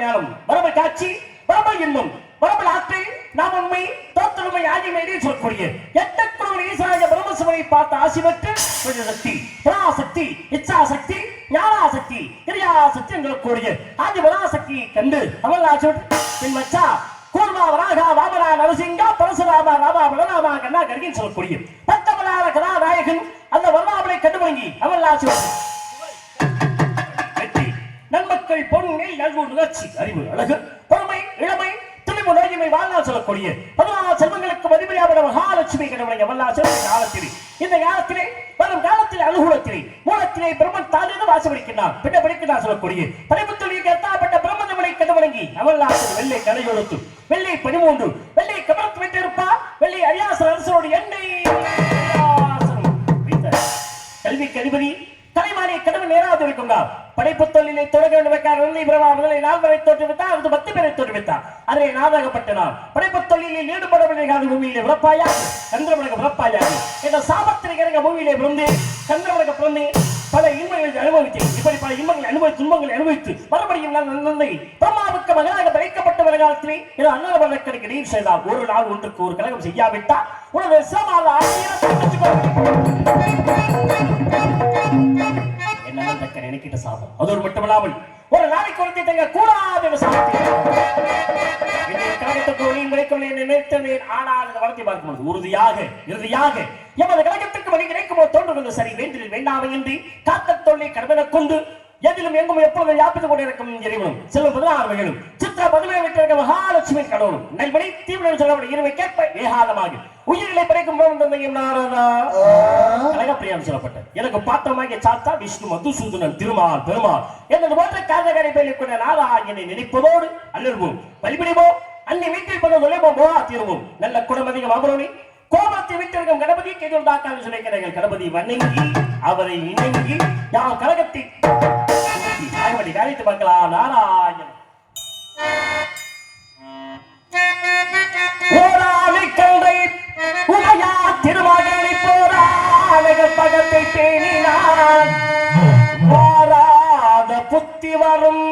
ஞானம் வரம்பு காட்சி வரம்பு இன்னும் வரம்பு ஆற்றை நாம் உண்மை தோற்றமை ஆகியமையை சொல்லக்கூடிய எட்டக்குழுவில் ஈஸ்வராய பிரம்மசுவனை பார்த்து ஆசி பெற்று சக்தி பராசக்தி இச்சாசக்தி ஞானாசக்தி கிரியாசக்தி என்கூடிய ஆதி பராசக்தியை கண்டு அமலாச்சு பின் மச்சா கூர்மா வராகா வாமனா நரசிங்கா பரசுராமா ராமா பலராமா கண்ணா கருகின் சொல்லக்கூடிய பத்தமலார கதாநாயகன் அந்த வர்ணாமலை கண்டுவணங்கி அமலாச்சு நன்மக்கள் பொன்னில் நல்கு நிகழ்ச்சி அறிவு அழகு பொறுமை இளமை துணிவு நோய்மை வாழ்நாள் சொல்லக்கூடிய 16 செல்வங்களுக்கு மதிமையான மகாலட்சுமி கடவுளை வல்லாசல் காலத்திலே இந்த காலத்திலே வரும் காலத்திலே அனுகூலத்திலே மூலத்திலே பிரம்மன் தானே வாசமளிக்கிறார் பின்ன படிக்கிறார் சொல்லக்கூடிய படைப்புத்தொழிலுக்கு எத்தாப்பட்ட பிரம்மதமலை கடவுளங்கி அவல்லாசல் வெள்ளை கலையொழுத்து வெள்ளை 13 வெள்ளை கமலத்து வைத்திருப்பா வெள்ளை அரியாசல் அரசோடு எண்ணெய் கல்வி கதிபதி தலைமானிய கடவுள் நேராக இருக்குங்க படைப்பு தொழிலை தொடங்க முதலை 4 பேரை தோற்றுவித்தார் அது 10 பேரை தோற்றுவித்தார் அதை நாடகப்பட்டனார் படைப்பு தொழிலில் ஈடுபடவில்லை பூமியிலே விளப்பாயாக சந்திரமலக விளப்பாயாக என்ற சாபத்திரிகரங்க பூமியிலே பிறந்து சந்திரமலக பிறந்து பல இன்பங்களை அனுபவித்தேன் இப்படி பல இன்பங்களை அனுபவித்து துன்பங்களை அனுபவித்து மறுபடியும் நான் நன்மை பிரம்மாவுக்கு மகனாக படைக்கப்பட்ட வருகாலத்திலே இது அன்னவர்களுக்கு நீர் செய்தால் ஒரு நாள் ஒன்றுக்கு ஒரு கழகம் செய்யாவிட்டால் உனது சிரமால நினைக்கிட்ட சாபம் அதோடு மட்டுமல்லாமல் ஒரு நாளைக்கு ஒருத்தி தங்க கூடாது நினைத்தேன் ஆனால் வளர்த்தி பார்க்கும்போது உறுதியாக இறுதியாக எமது கழகத்துக்கு வழி கிடைக்குமோ தோன்றுவது சரி வேண்டில் வேண்டாமை என்று காத்த தொல்லை கடமையை கொண்டு எதிலும் எங்கும் எப்பொழுதும் யாப்பித்துக் கொண்டிருக்கும் இறைவனும் செல்வம் 16 மகளும் சித்ரா 17 விட்டிருக்க மகாலட்சுமி கடவுளும் நல்வழி தீவிரம் சொல்லப்பட்ட இருவை கேட்ப ஏகாதமாக உயிர்களை படைக்கும் கழகப்பிரியாம் சொல்லப்பட்ட எனக்கு பாத்திரமாக சாத்தா விஷ்ணு மதுசூதனன் திருமால் பெருமாள் எனது போன்ற காதகரை பேரை கொண்ட நாராயணனை நினைப்பதோடு அல்லல்வோம் வழிபடிவோம் அன்னி வீட்டில் பண்ண நுழைவோம் போவா தீர்வோம் நல்ல குணமதிகம் அமரோனி கோபத்தை விட்டிருக்கும் கணபதி கேதுதாக்கால் சொல்லிக்கிறார்கள் கணபதி வணங்கி அவரை இணங்கி யார் கழகத்தை காரியத்தை பார்க்கலாம் நாராயணன் ஓராளி கண்டை உமையா திருமகனை போராக பகத்தை பேணினான் மாறாத புத்தி வரும்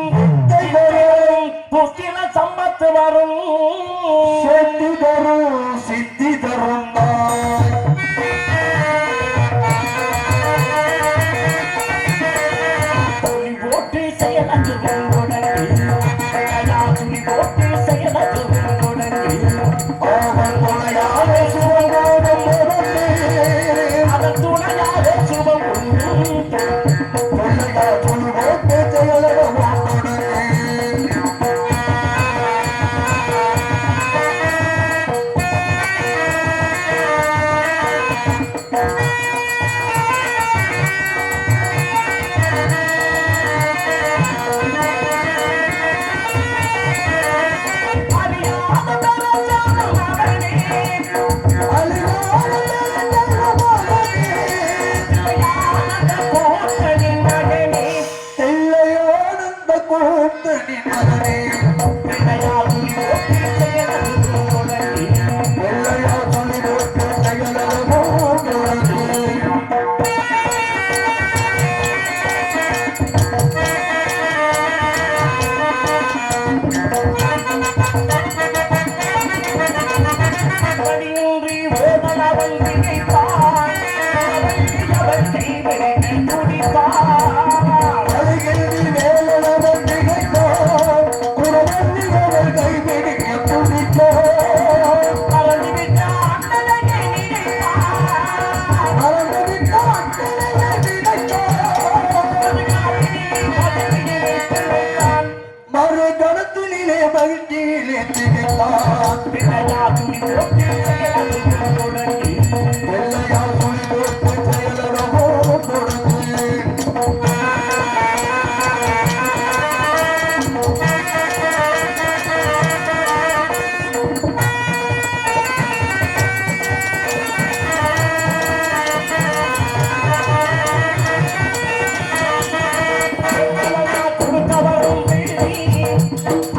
புத்திர சம்பத்து வரும் செத்தி தரும் சித்தி தரும் போட்டு செயலது போட்டு செயலது அதன் துணையாக சுபம்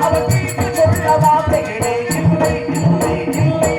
அவர் சொல்ல வார்த்தைகளே இல்லை இல்லை இல்லை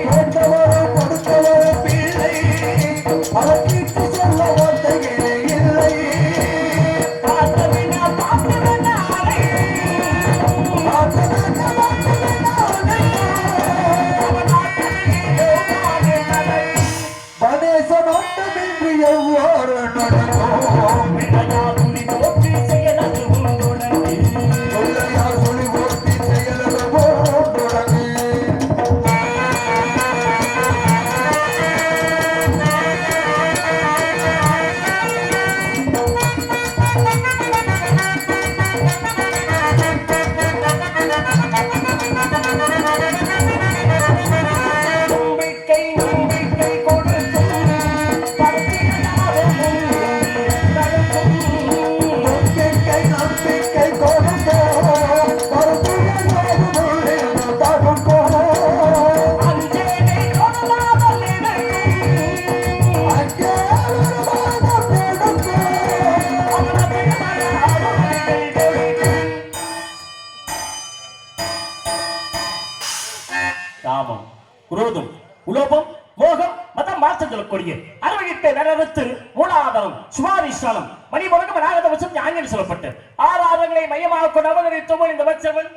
காமம், குரோதம், உலோபம், மோகம், மதம் மாற்றங்கள் கொடிய அறுவகிட்ட நரத்து மூலாதாரம் சுவாதிஷ்டானம் மணி முழக்கம் நாகத வசம் ஞானியம் சொல்லப்பட்டு ஆறாதங்களை மையமாக கொண்டு அவதரித்தோம் இந்த வச்சவன்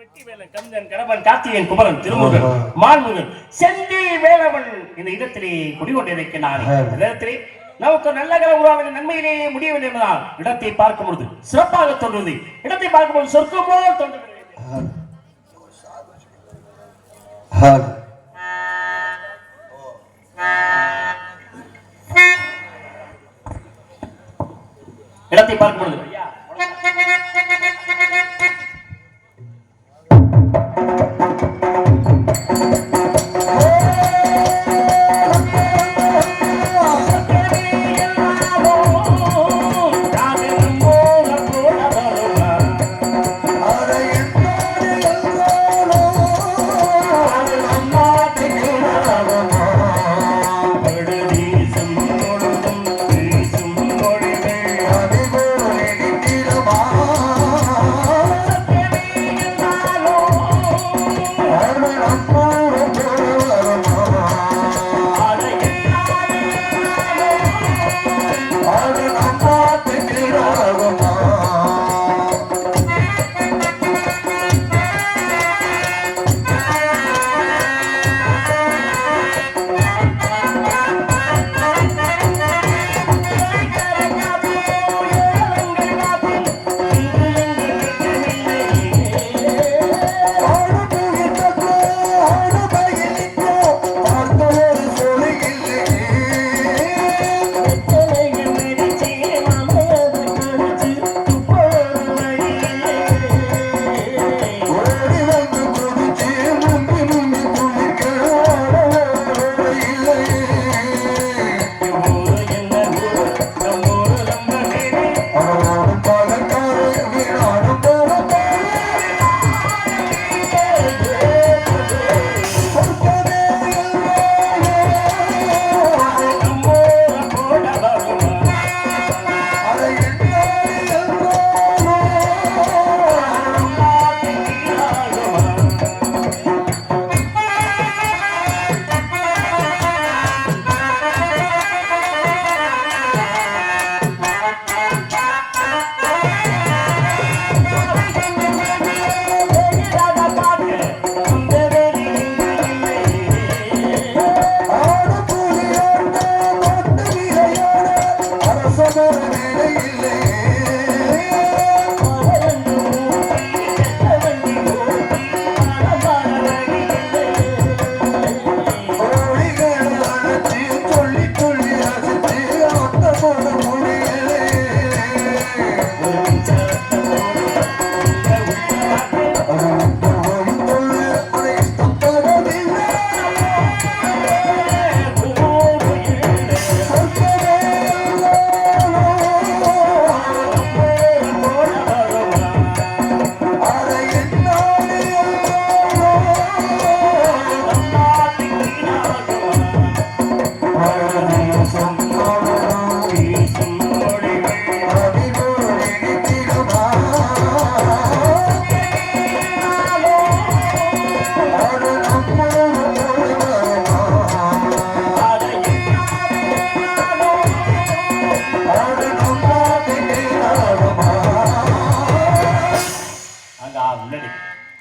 வெட்டி வேலன் கந்தன் கடவன் கார்த்திகேயன் குமரன் திருமுருகன் மான்முகன் செந்தி வேலவன் இந்த இடத்திலே குடிகொண்டிருக்கிறார். இந்த இடத்திலே நமக்கு நல்ல உருவாக நன்மையிலேயே முடியவில்லை என்பதால் இடத்தை பார்க்கும் பொழுது சிறப்பாக தோன்றுவது, இடத்தை பார்க்கும் பொழுது சொர்க்கமோ தோன்றுகிறது. இடத்தை பார்க்கும் பொழுது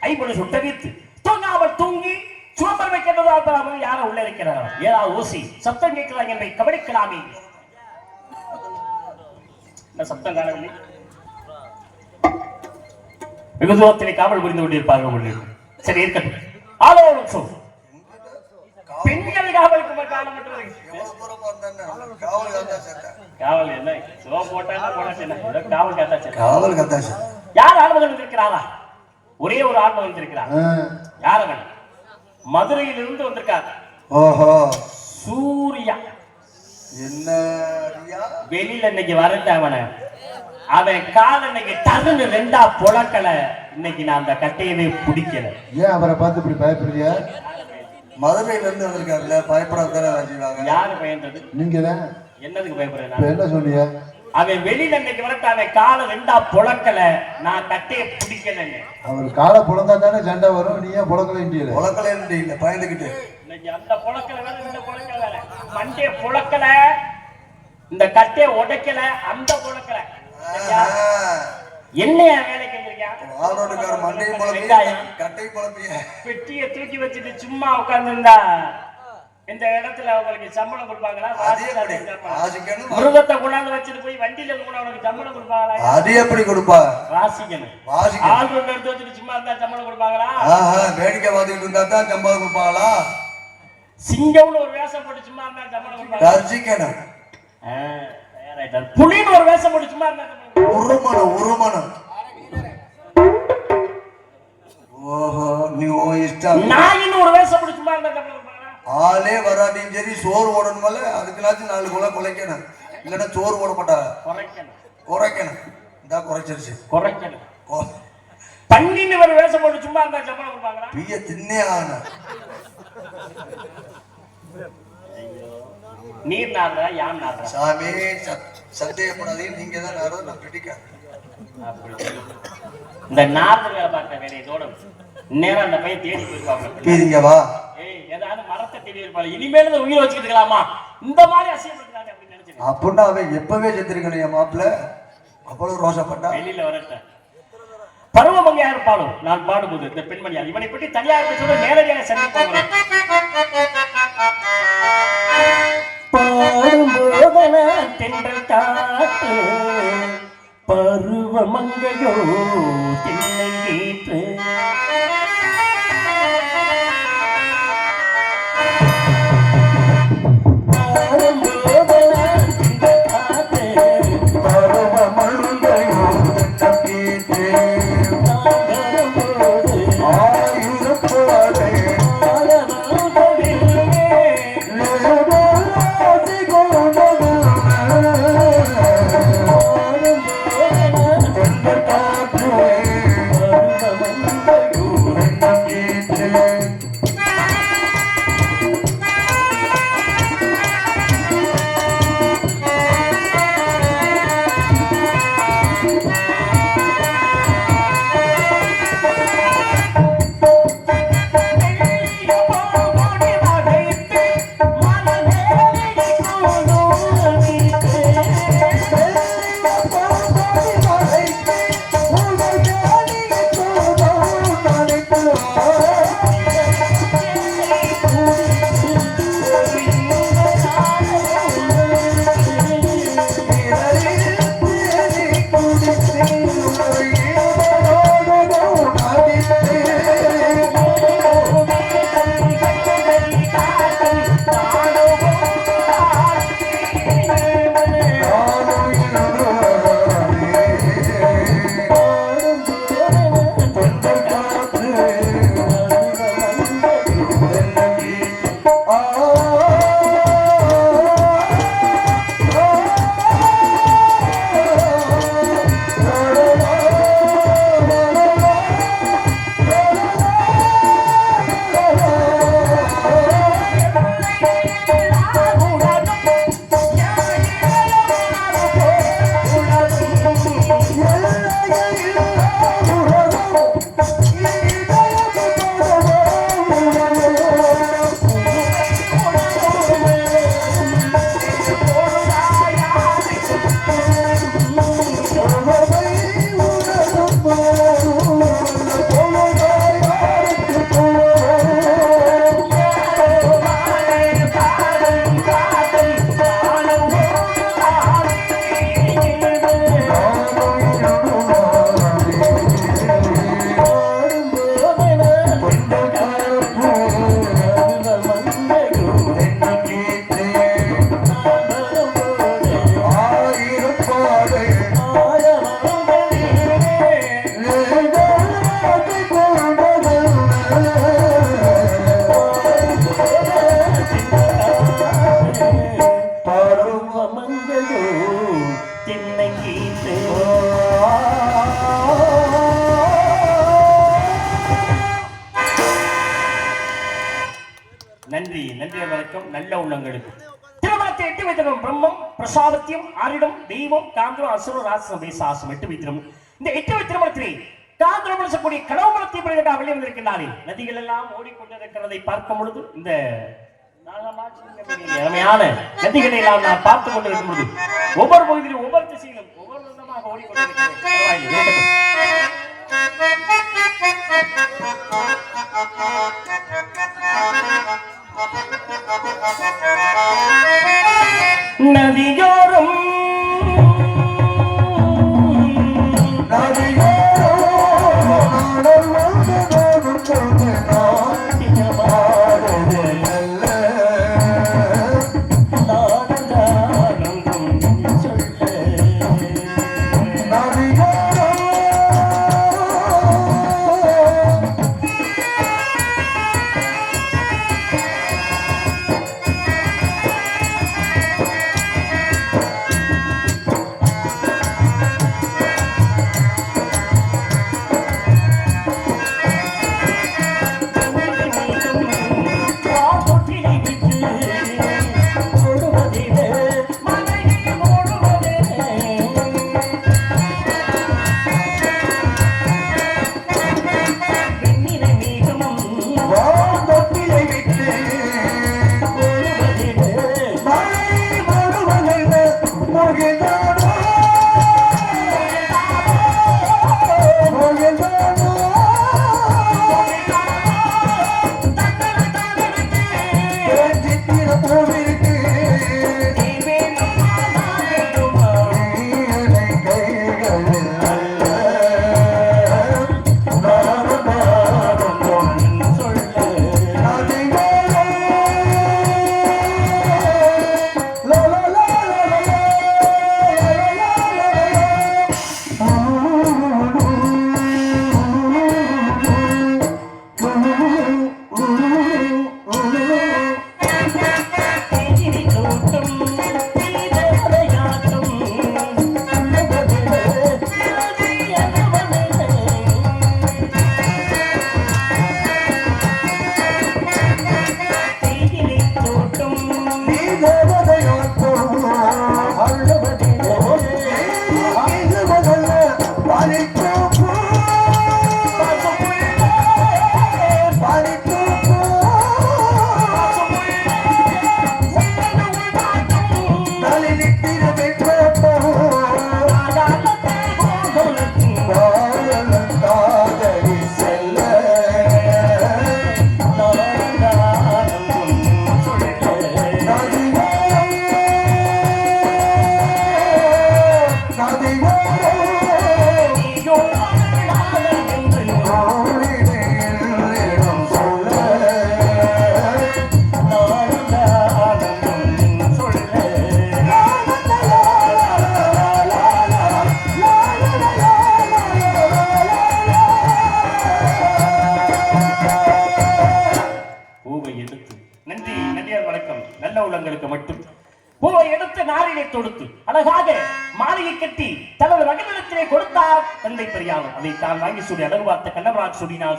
ஐம்பது சுட்டரித்து தூங்காமல் தூங்கி சுவம்பர் வைக்கிறதா யாரும் உள்ள இருக்கிறார். ஏதாவது ஊசி சத்தம் கேட்கிறாங்க என்பதை கவனிக்கலாமே. இந்த சப்தம் காணவில்லை. வெகு தூரத்திலே காவல் புரிந்து கொண்டிருப்பார்கள். சரி இருக்கட்டும். ஆலோசனை பெண்கள் காவலுக்கு காலம் மட்டும் காவல் என்ன சோ போட்டா காவல் கத்தாச்சு. யார் ஆண்மகன் இருக்கிறாரா? ஒரே ஒரு ஆண்மகன் இருக்கிறார். யார் அவன்? மதுரையில் இருந்து வந்திருக்கார். ஓஹோ, சூர்யா. என்ன வெளியில இன்னைக்கு வரட்ட அவன அவன் கால இன்னைக்கு டகுன்னு ரெண்டா புழக்கல. இன்னைக்கு நான் அந்த கட்டையவே பிடிக்கல. ஏன் அவரை பார்த்து இப்படி பயப்படுறியா? மதுரையில இருந்து வந்திருக்காருல்ல, பயப்படாதானே செய்வாங்க. யாரு பயந்தது? நீங்க தான். என்னதுக்கு பயப்படுறேன்? என்ன சொன்னீங்க? அவன் வெளியில இன்னைக்கு வரட்ட அவன் கால ரெண்டா புழக்கல. நான் கட்டையை பிடிக்கல. அவர் காலை புழந்தா தானே சண்டை வரும். நீ ஏன் புழக்கல? இண்டியில புழக்கல இல்ல, பயந்துகிட்டு இன்னைக்கு அந்த புழக்கல வேற, இந்த புழக்கல வேற. மண்டே புழக்கல, இந்த கட்டையை உடைக்கல, அந்த புழக்கல. என்னையா வேலைக்கு வந்திருக்கான்? மண்டையும் வெங்காயம் கட்டை குழப்பிய பெட்டியை தூக்கி வச்சுட்டு சும்மா உட்கார்ந்துருந்தா இந்த இடத்துல அவங்களுக்கு சம்பளம் கொடுப்பாங்களா? மிருகத்தை கொண்டாந்து வச்சுட்டு போய் வண்டியில உனக்கு சம்பளம் கொடுப்பாங்களா? அது எப்படி கொடுப்பா? வாசிக்கணும். ஆள் எடுத்து வச்சுட்டு சும்மா இருந்தா சம்பளம் கொடுப்பாங்களா? வேடிக்கை பார்த்துட்டு இருந்தா தான் சம்பளம் கொடுப்பாங்களா? சிங்கம்னு ஒரு வேஷம் போட்டு சும்மா இருந்தா சம்பளம் கொடுப்பாங்க. புலின்னு ஒரு வேஷம் போட்டு சும்மா இருந்தா உருமனம். ஓஹோ, நீ இஷ்டம். நாயின்னு ஒரு வேஷம் போட்டு சும்மா இருந்தா சம்பளம் கொடுப்பாங்களா? ஆளே வராட்டியும் சரி, சோறு ஓடணுமல்ல, அதுக்குனாச்சும் 4 குலை குலைக்கணும். இல்லைன்னா சோறு ஓட மாட்டாங்க. குறைக்கணும். இந்த குறைச்சிருச்சு. குறைக்கணும். பன்னின்னு ஒரு வேஷம் போட்டு சும்மா இருந்தா சம்பளம் கொடுப்பாங்களா? பிய தின்னே ஆகணும். நீர் நாடுறா, யான் நாடுறா? சாமி சந்தேகப்படாதே, நீங்க தான் நாடுறது, நான் பிடிக்க. இந்த நார்மல் வேலை பார்த்த வேலையதோட நேரம் அந்த பையன் தேடி போயிருப்பாங்க. வா, ஏதாவது மரத்தை தேடி இருப்பாங்க. இனிமேல உயிரை வச்சுக்கிட்டுக்கலாமா? இந்த மாதிரி அசியப்படுறாங்க அப்படின்னு நினைச்சேன். அப்படின்னா அவன் எப்பவே செத்துருக்கணும் என் மாப்பிள்ள. அவ்வளவு ரோசப்பட்டா. வெளியில வரட்ட பருவமங்கையா இருப்பாலும் நான் பாடும்போது இந்த பெண்மணியார் இவனை பற்றி தனியாக பேசுவது நேரடியாக சந்திப்போம். பாடும்போதன தென்றல் காற்று, பருவமங்கையோ திண்ணை வீற்று. நன்றி நன்றி வணக்கம் நல்ல உள்ளங்களுக்கு. திருமணத்தை எட்டு வைத்திரும் பிரம்மம் பிரசாதத்தியம் ஆரிடம் தெய்வம் காந்திரம் அசுரம் ராசம் பேசாசம் எட்டு வைத்திரும். இந்த எட்டு திருமணத்திலே காந்திரம் கூடிய கடவுளத்தை வெளியே வந்திருக்கிறாரே நதிகள் எல்லாம் ஓடிக்கொண்டிருக்கிறதை பார்க்கும் பொழுது இந்த அருமையான நதிகளை எல்லாம் நான் பார்த்துக் கொண்டிருக்கும் பொழுது ஒவ்வொரு பகுதியிலும் ஒவ்வொரு திசையிலும் ஒவ்வொரு விதமாக ஓடிக்கொண்டிருக்கிறேன். நதியோரம்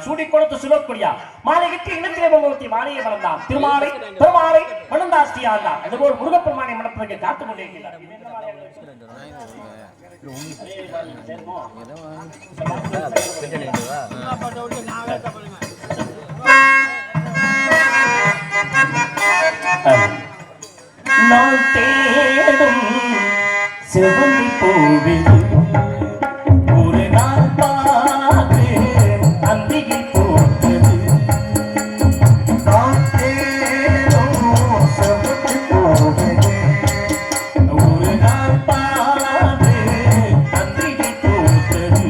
சூடி கொடுத்து சுலோக்குடியா மாலை கட்டி இனத்திலே பகவதி மாலையை மறந்தான் திருமாலை பெருமாளை மணந்தாஸ்தியாண்டா அதுபோல் முருகப்பெருமானை மணப்பதற்கு காத்துக் கொண்டிருக்கிறார். நான் தேடும் செவந்தி பூவில் ஒரு நாள் பார்த்து அந்தியில் போட்டது. நான் தேடும் செவந்தி பூவில் ஒரு நாள் பார்த்து அந்தியில் போட்டது.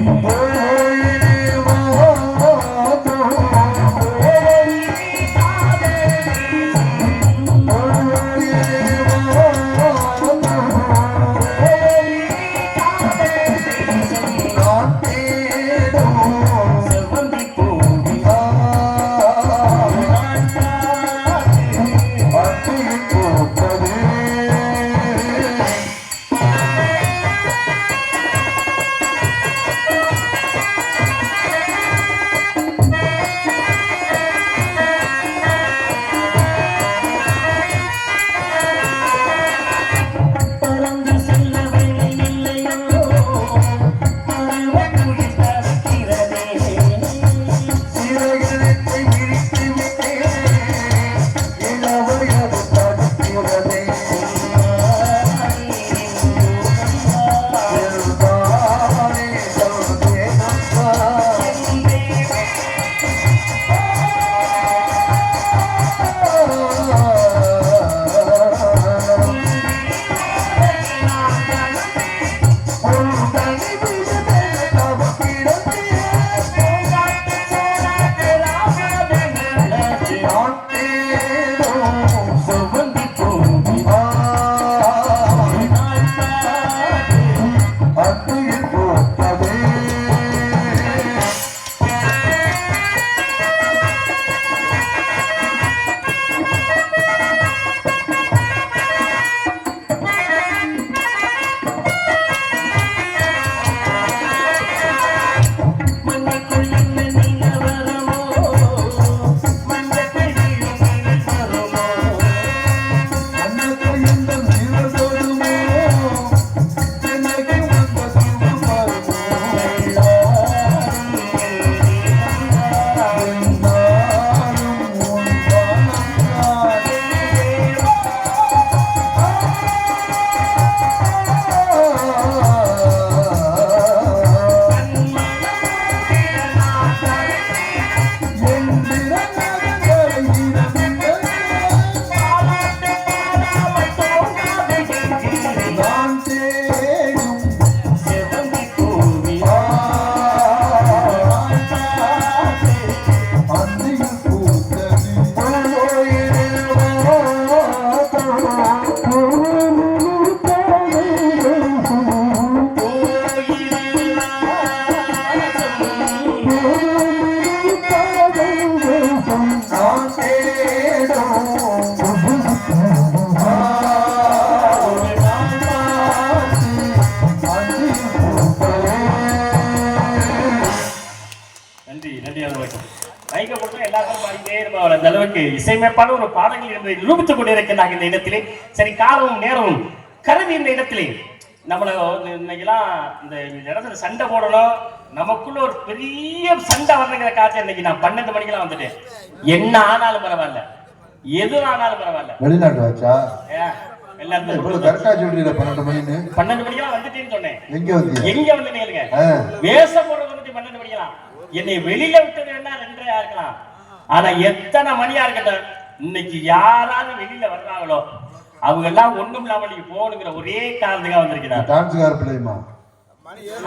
கொடுத்தா எல்லாரும் பாடிட்டே இருப்பாங்க. அந்த அளவுக்கு இசையமைப்பான ஒரு பாடல்கள் என்பதை நிரூபித்துக் கொண்டிருக்கிறாங்க இந்த இடத்திலே. சரி, காலமும் நேரமும் கருவி இந்த இடத்திலே நம்மள இன்னைக்கெல்லாம் இந்த இடத்துல சண்டை போடணும், நமக்குள்ள ஒரு பெரிய சண்டை வரணுங்கிற காட்சி. இன்னைக்கு நான் 12 மணிக்கெல்லாம் வந்துட்டேன். என்ன ஆனாலும் பரவாயில்ல, எது ஆனாலும் பரவாயில்ல. வெளிநாட்டு வாச்சா எல்லாத்துக்கும் கரெக்டா சொல்றீங்க. 12 மணிக்கெல்லாம் வந்துட்டேன்னு சொன்னேன். எங்க வந்து நேருங்க வேஷம் போடுறது வந்துட்டு 12 மணிக்கெல்லாம். என்னை வெளியில விட்டது வேணா 2:30 இருக்கலாம். ஆனா எத்தனை மணியா இருக்கட்டும், இன்னைக்கு யாராவது வெளியில வர்றாங்களோ அவங்க எல்லாம் ஒண்ணும் இல்லாம நீங்க போகணுங்கிற ஒரே காரணத்துக்காக வந்திருக்கிறார். டான்ஸ்கார பிள்ளைமா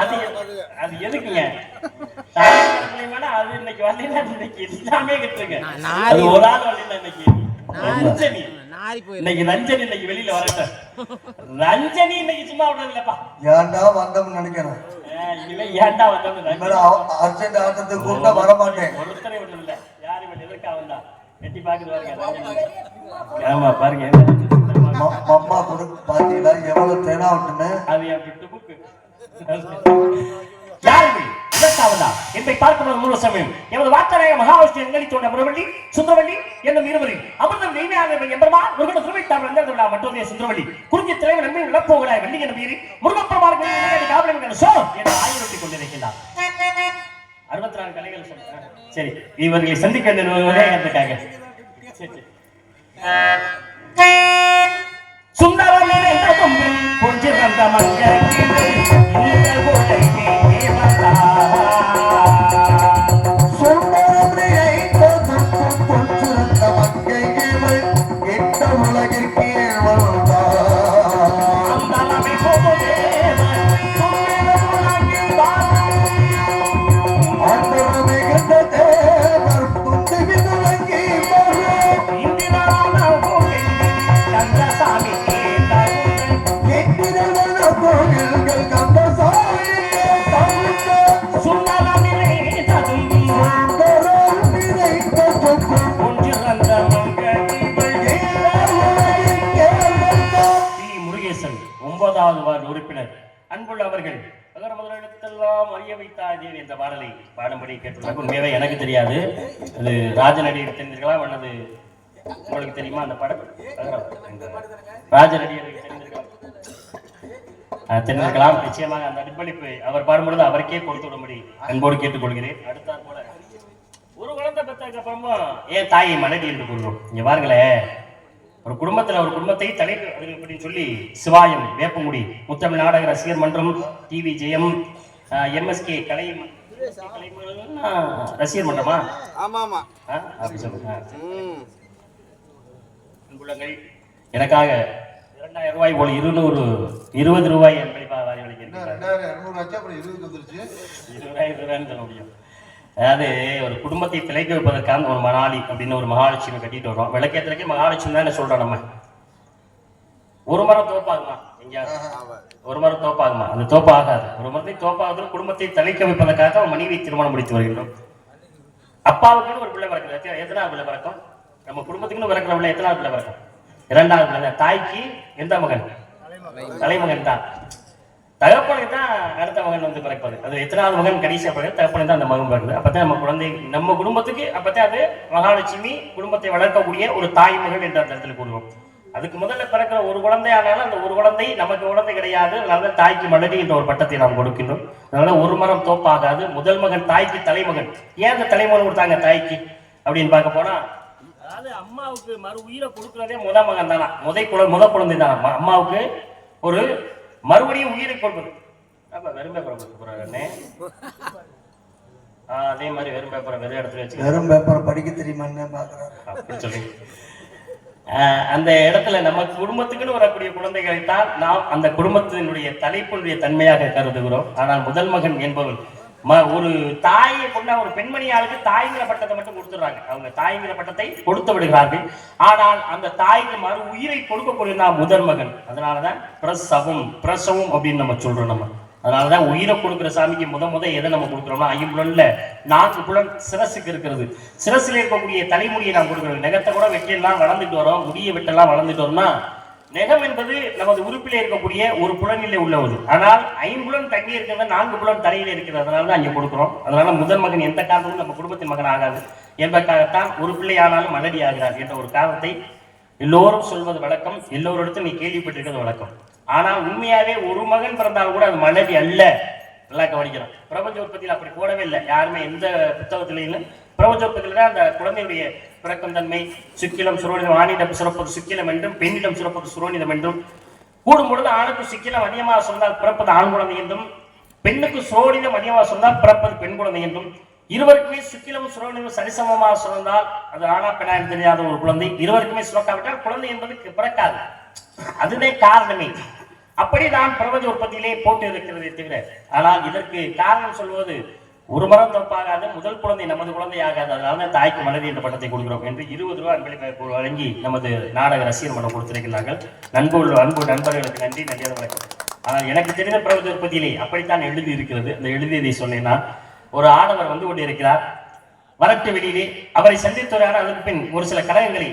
அது எதுக்குங்க? அது இன்னைக்கு வரல, இன்னைக்கு எல்லாமே கட்டுருங்க. அது ஒரு ஆள் வரல. இன்னைக்கு ரஞ்சனி, இன்னைக்கு ரஞ்சனி இன்னைக்கு வெளியில வரட்ட. ரஞ்சனி இன்னைக்கு சும்மா விடுறது இல்லப்பா. ஏன்டா வந்தோம்னு நினைக்கிறேன். இனிமே ஏன்டா வந்தோம்னு அர்ஜென்ட் ஆட்டத்துக்கு கூப்பிட்டா வர மாட்டேன். ஒருத்தரை விடுறது இல்ல. யாரு எதற்கா வந்தா எட்டி பாக்குது பாருங்க. ஆமா பாருங்க, அம்மா கொடுத்து பாத்தீங்களா எவ்வளவு தேனா விட்டுன்னு. அது என் விட்டு புக்கு. யாரு இதற்காவதா என்னை பார்க்கும் மூல சமயம் எமது வார்த்தராய மகாவிஷ்ணு எங்களித்தோட முரவள்ளி சுந்தரவள்ளி என்னும் இருவரி அமிர்தம் நெய்மையாக எம்பெருமா முருகன் திருவிட்டாமல் வந்தது மற்றொரு சுந்தரவள்ளி குறிஞ்சி திரைவன் நம்பி இழப்போகிறாய் வள்ளி என மீறி முருகப்பெருமார்கள் காவலன் சோ என்று ஆயுதத்தை கொண்டிருக்கிறார். 64 கலைகள் சொல்றேன். சரி, இவர்களை சந்திக்க விளையாட்டுக்காக சுந்தரமே கொஞ்சம் வந்த மக்களுக்கு உறுப்பினர் அன்புள்ள அவர்கள் முதலிடத்தெல்லாம் அறிய வைத்தாதே என்ற பாடலை பாடும்படி கேட்டுள்ளார். உண்மையாவே எனக்கு தெரியாது. அது ராஜநடிகர் தெரிஞ்சிருக்கலாம் அல்லது உங்களுக்கு தெரியுமா? அந்த படம் ராஜநடிகர் தெரிஞ்சிருக்கலாம். நிச்சயமாக அந்த அன்பளிப்பு அவர் பாடும்பொழுது அவருக்கே கொடுத்து விடும்படி அன்போடு கேட்டுக்கொள்கிறேன். அடுத்தாற் போல ஒரு குழந்தை பெற்றதுக்கு அப்புறமா ஏன் தாயை மனைவி என்று கூறுவோம். இங்க பாருங்களேன், ஒரு குடும்பத்துல ஒரு குடும்பத்தை தலைப்பு அப்படின்னு சொல்லி சிவாயம், வேப்பமுடி, முத்தமிழ் நாடக ரசிகர் மன்றம், டிவி ஜெயம், MSK கலை ரசிகர் மன்றமா? அப்படி சொல்லுங்க. அன்புள்ளங்கள் எனக்காக 2000 ரூபாய் போல 20 ரூபாய் அன்பளிப்பாக வாரி வழங்கியிருக்கிறார். 20,000 சொல்ல முடியும். அதாவது ஒரு குடும்பத்தை திளைக்க வைப்பதற்கான ஒரு மணாலி அப்படின்னு ஒரு மகாலட்சுமி கட்டிட்டு வரோம். விளக்கேற்றதுக்கே மகாலட்சுமி தான் சொல்றோம். நம்ம ஒரு மரம் தோப்பாகுமா? எங்கேயாவது ஒரு மரம் தோப்பாகுமா? அந்த தோப்பு ஆகாது. ஒரு மரத்தை தோப்பாகுது. குடும்பத்தை திளைக்க வைப்பதற்காக ஒரு மனைவி திருமணம் முடித்து வருகின்றோம். அப்பாவுக்குன்னு ஒரு பிள்ளை பிறக்குது. எத்தனாவது பிள்ளை பிறக்கும்? நம்ம குடும்பத்துக்குன்னு பிறக்கிற பிள்ளை எத்தனாவது பிள்ளை பிறக்கும்? 2வது பிள்ளை. தாய்க்கு எந்த மகன்? தலைமகன் தான். தகப்பனுக்கு தான் அடுத்த மகன் வந்து பிறப்பது. அது எத்தனாவது மகன் கடைசியா பிறகு தகப்பனுக்கு தான் அந்த மகன் பிறகுது. அப்பதான் நம்ம குழந்தை, நம்ம குடும்பத்துக்கு அப்பதான் அது மகாலட்சுமி குடும்பத்தை வளர்க்கக்கூடிய ஒரு தாய் மகன் என்ற அந்த இடத்துல கூறுவோம். அதுக்கு முதல்ல பிறக்கிற ஒரு குழந்தை ஆனாலும் அந்த ஒரு குழந்தை நமக்கு குழந்தை கிடையாது. அதனால தாய்க்கு மலடி என்ற ஒரு பட்டத்தை நாம் கொடுக்கின்றோம். அதனால ஒரு மரம் தோப்பாகாது. முதல் மகன் தாய்க்கு தலைமகன். ஏன் அந்த தலைமகன் கொடுத்தாங்க தாய்க்கு அப்படின்னு பார்க்க போனா, அதாவது அம்மாவுக்கு மறு உயிரை கொடுக்கிறதே முத மகன் தானா, முத குழந்தை தானா அம்மாவுக்கு ஒரு மறுபடியும் உயிரை கொடுப்பது. வெறும் பேப்பர் அதே மாதிரி வெறும் பேப்பரை வெறும் இடத்துல வச்சு வெறும் பேப்பர் படிக்க தெரியுமான்னு பாக்குறேன். அப்படி சொல்லி அந்த இடத்துல நம்ம குடும்பத்துக்குன்னு வரக்கூடிய குழந்தைகளை தான் நாம் அந்த குடும்பத்தினுடைய தலைப்புடைய தன்மையாக கருதுகிறோம். ஆனால் முதல் மகன் என்பவன் ஒரு தாயை கொண்ட ஒரு பெண்மணியாளுக்கு தாய்ங்கிற பட்டத்தை மட்டும் கொடுத்துடுறாங்க. அவங்க தாய்ங்கிற பட்டத்தை கொடுத்து விடுகிறார்கள். ஆனால் அந்த தாய்க்கு மறு உயிரை கொடுக்கக்கூடிய முதல் மகன். அதனாலதான் பிரசவம் அப்படின்னு நம்ம சொல்றோம். நம்ம அதனாலதான் உயிரை கொடுக்குற சாமிக்கு முத எதை நம்ம கொடுக்குறோம்னா 5 புலன்ல 4 புலன் சிரசுக்கு இருக்கிறது. சிரசுல இருக்கக்கூடிய தலைமுடியை நாம் கொடுக்குறோம். நெகத்தை கூட வெட்டியெல்லாம் வளர்ந்துட்டு வரோம், முடிய வெட்டெல்லாம் வளர்ந்துட்டு வரோம்னா நெகம் என்பது நமது உறுப்பிலே இருக்கக்கூடிய ஒரு புலனிலே உள்ளது. ஆனால் 5 புலன் தங்கி இருக்கிறது, 4 புலன் தலையில இருக்கிறது. அதனால தான் அங்கே கொடுக்குறோம். அதனால முதல் மகன் எந்த காரணமும் நம்ம குடும்பத்தின் மகன் ஆகாது. என்பதற்காகத்தான் ஒரு பிள்ளையானாலும் மலடி ஆகிறார் என்ற ஒரு காரணத்தை எல்லோரும் சொல்வது வழக்கம், எல்லோரிடத்தும் நீ கேள்விப்பட்டிருக்கிறது வழக்கம். ஆனால் உண்மையாவே ஒரு மகன் பிறந்தாலும் கூட அது மலடி அல்ல. நல்லா கவனிக்கிறோம். பிரபஞ்ச உற்பத்தியில் அப்படி போடவே இல்லை. யாருமே எந்த புத்தகத்திலையும் பிரபஞ்ச உற்பத்தியில தான் அந்த குழந்தையுடைய பிறக்கும் தன்மை சுக்கிலம் சுரோனிதம், ஆணிடம் சுரப்பது சுக்கிலம் என்றும் பெண்ணிடம் சுரப்பது சுரோனிதம் என்றும், கூடும் பொழுது ஆணுக்கு சுக்கிலம் அதிகமாக சொன்னால் பிறப்பது ஆண் குழந்தை என்றும், பெண்ணுக்கு சுரோனிதம் அதிகமாக சொன்னால் பிறப்பது பெண் குழந்தை என்றும், இருவருக்குமே சுக்கிலமும் சுரோனிதமும் சரிசமமாக சொன்னால் அது ஆனா பெண்ணா தெரியாத ஒரு குழந்தை, இருவருக்குமே சுரக்காவிட்டால் குழந்தை என்பது பிறக்காது. அதுவே காரணமே. அப்படிதான் பிரபஞ்ச உற்பத்தியிலே போட்டு இருக்கிறதே தவிர, ஆனால் இதற்கு காரணம் சொல்வது ஒரு மரம் தப்பாகாது, முதல் குழந்தை நமது குழந்தை ஆகாது. அதனால தாய்க்கு மலடி என்ற பட்டத்தை கொடுக்கிறோம் என்று 20 ரூபாய் அன்பளிப்பு வழங்கி நமது நாடக ரசிகர் மன்றம் கொடுத்திருக்கிறார்கள். அன்பு நண்பர்களுக்கு நன்றி, நன்றியாக வணக்கம். ஆனால் எனக்கு தெரிந்த பிரபஞ்ச உற்பத்தியிலே அப்படித்தான் எழுதி இருக்கிறது. அந்த எழுதியதை சொன்னேன்னா, ஒரு ஆடவர் வந்து கொண்டிருக்கிறார். வரட்டு வெளியிலே அவரை சந்தித்தவரான அதற்கு பின் ஒரு சில கடகங்களை